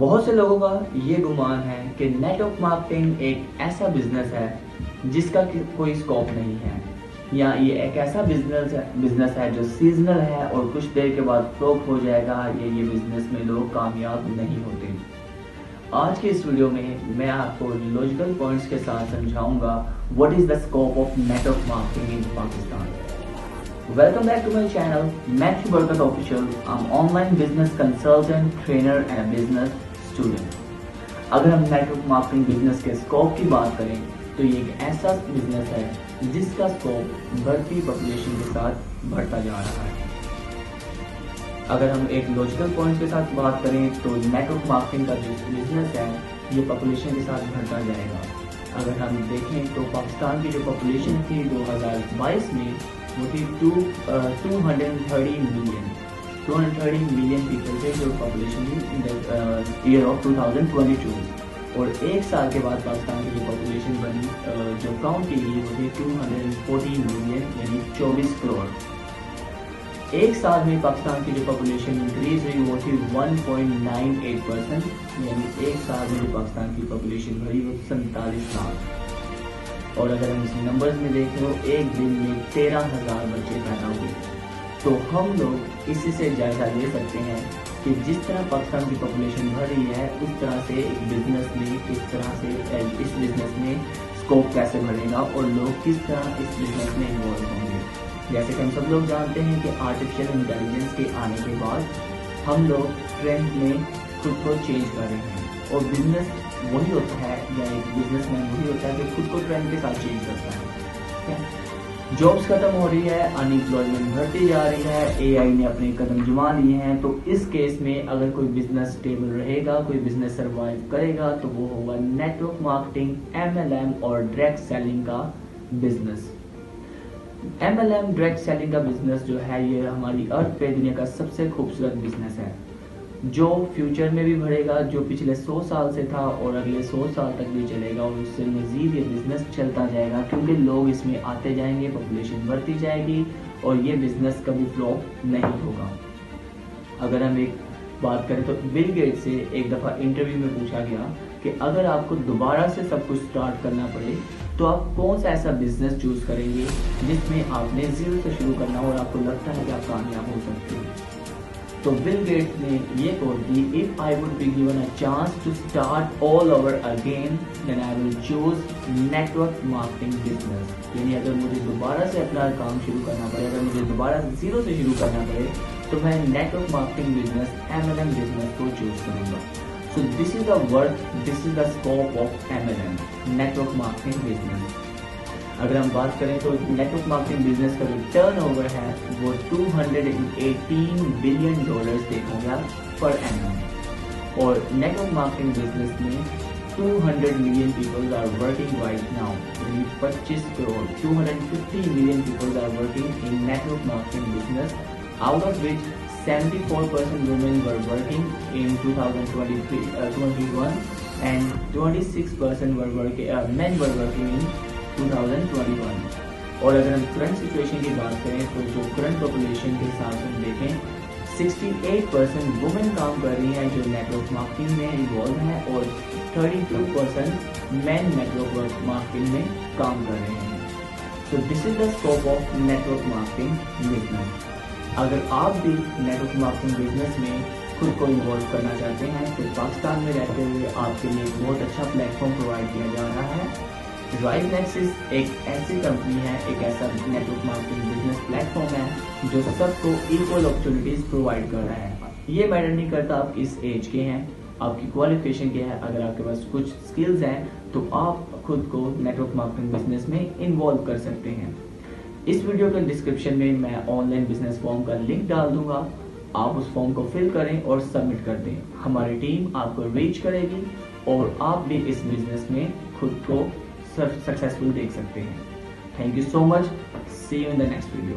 بہت سے لوگوں کا یہ گمان ہے کہ نیٹ ورک مارکیٹنگ ایک ایسا بزنس ہے جس کا کوئی اسکوپ نہیں ہے، یا یہ ایک ایسا بزنس ہے جو سیزنل ہے اور کچھ دیر کے بعد فلوپ ہو جائے گا، یا یہ بزنس میں لوگ کامیاب نہیں ہوتے۔ آج کے اس ویڈیو میں آپ کو لاجیکل پوائنٹس کے ساتھ سمجھاؤں گا what is the scope of network marketing in Pakistan. Welcome back to my channel, Matthew Barkat Official. I'm online business consultant, trainer and a business student. اگر ہم نیٹ ورک مارکیٹنگ بزنس کے scope کی بات کریں تو یہ ایک ایسا بزنس ہے جس کا اسکوپ بڑھتی پاپولیشن کے ساتھ بڑھتا جا رہا ہے۔ اگر ہم ایک لاجیکل پوائنٹ کے ساتھ بات کریں تو نیٹ ورک مارکیٹنگ کا جو بزنس ہے یہ پاپولیشن کے ساتھ بڑھتا جائے گا۔ اگر ہم دیکھیں تو پاکستان کی جو پاپولیشن تھی 2022 میں وہ تھی 230 ملین پیپل تھے جو پاپولیشن تھی ان دا ایئر آف 2022، اور ایک سال کے بعد پاکستان کی جو پاپولیشن بنی جو کاؤنٹ کی گئی وہ تھی 240 ملین یعنی 24 کروڑ۔ ایک سال میں پاکستان کی جو پاپولیشن انکریز ہوئی وہ تھی 1.98%، یعنی ایک سال میں جو پاکستان کی پاپولیشن بڑھی وہ 47 لاکھ۔ اور اگر ہم اس نمبرز میں دیکھیں تو ایک دن میں 13,000 بچے پیدا ہوئے، تو ہم لوگ اسی سے جائزہ لے سکتے ہیں کہ جس طرح پاکستان کی پاپولیشن بڑھ رہی ہے اس طرح سے ایک بزنس میں اس بزنس میں اسکوپ کیسے بڑھے گا اور لوگ کس طرح اس بزنس میں انوالو ہوں گے۔ جیسے کہ ہم سب لوگ جانتے ہیں کہ آرٹیفیشل انٹیلیجنس کے آنے کے بعد ہم لوگ ٹرینڈ میں خود کو چینج کر رہے ہیں، اور بزنس وہی ہوتا ہے یا ایک بزنس مین وہی ہوتا ہے کہ خود کو ٹرینڈ کے ساتھ چینج کرتا ہے۔ جابس ختم ہو رہی ہے، ان امپلائمنٹ بڑھتی جا رہی ہے، اے آئی نے اپنے قدم جما لیے ہیں، تو اس کیس میں اگر کوئی بزنس اسٹیبل رہے گا، کوئی بزنس سروائیو کرے گا تو وہ ہوگا نیٹ ورک مارکیٹنگ، MLM اور ڈائریکٹ سیلنگ کا بزنس۔ MLM ڈائریکٹ سیلنگ کا بزنس جو ہے یہ ہماری ارتھ پہ دنیا کا سب سے خوبصورت بزنس ہے جو فیوچر میں بھی بڑھے گا، جو پچھلے 100 سال سے تھا اور اگلے 100 سال تک بھی چلے گا، اور اس سے مزید یہ بزنس چلتا جائے گا کیونکہ لوگ اس میں آتے جائیں گے، پاپولیشن بڑھتی جائے گی اور یہ بزنس کبھی فلوپ نہیں ہوگا۔ اگر ہم ایک بات کریں تو بل گیٹ سے ایک دفعہ انٹرویو میں پوچھا گیا کہ اگر آپ کو دوبارہ سے سب کچھ سٹارٹ کرنا پڑے تو آپ کون سا ایسا بزنس چوز کریں گے جس میں آپ نے زیرو سے شروع کرنا اور آپ کو لگتا ہے کہ آپ کامیاب ہو سکتے ہیں؟ تو بل گیٹس نے یہ کوٹ دی، if I would be given a chance to start all over again then I will choose network marketing business۔ یعنی اگر مجھے دوبارہ سے اپنا کام شروع کرنا پڑے، اگر مجھے دوبارہ زیرو سے شروع کرنا پڑے تو میں network marketing business, MLM business کو چوز کروں گا۔ So this is the work, this is the scope of MLM، network marketing business. اگر ہم بات کریں تو نیٹ ورک مارکیٹنگ بزنس کا جو ٹرن اوور ہے وہ $218 بلین دیکھا گیا پر اینم، اور نیٹ ورک مارکیٹنگ بزنس میں 200 million people are working right now, یعنی 25 crore 250 million people are working in network marketing business, out of which 74% women were working in 2021 and 26% men were working in 2021۔ اور اگر ہم current situation کی بات کریں تو جو کرنٹ پاپولیشن کے حساب سے ہم دیکھیں 68% وومن کام کر رہی ہیں جو نیٹ ورک مارکیٹنگ میں انوالو ہیں، اور 32% مین نیٹ ورک مارکیٹنگ میں کام کر رہے ہیں۔ تو this is the scope of network marketing business. اگر آپ بھی نیٹ ورک مارکیٹنگ بزنس میں خود کو انوالو کرنا چاہتے ہیں تو پاکستان میں رہتے ہوئے آپ کے لیے بہت اچھا پلیٹ فارم پرووائڈ کیا جا رہا ہے۔ رائز نیکسس ایک ایسی کمپنی ہے، ایک ایسا network marketing business platform ہے جو سب کو ایکول اپرچونیٹیز پرووائڈ کر رہا ہے۔ یہ میٹر نہیں کرتا آپ کس ایج کے ہیں، آپ کی کوالیفیکیشن کیا ہے، اگر آپ کے پاس کچھ سکلز ہیں تو آپ خود کو نیٹ ورک مارکیٹنگ بزنس میں انوالو کر سکتے ہیں۔ اس ویڈیو کے ڈسکرپشن میں میں آن لائن بزنس فارم کا لنک ڈال دوں گا، آپ اس فارم کو فل کریں اور سبمٹ کر دیں، ہماری ٹیم آپ کو ریچ کرے گی اور آپ بھی اس بزنس میں خود کو سکسیسفل دیکھ سکتے ہیں۔ Thank you so much, see you in the next video.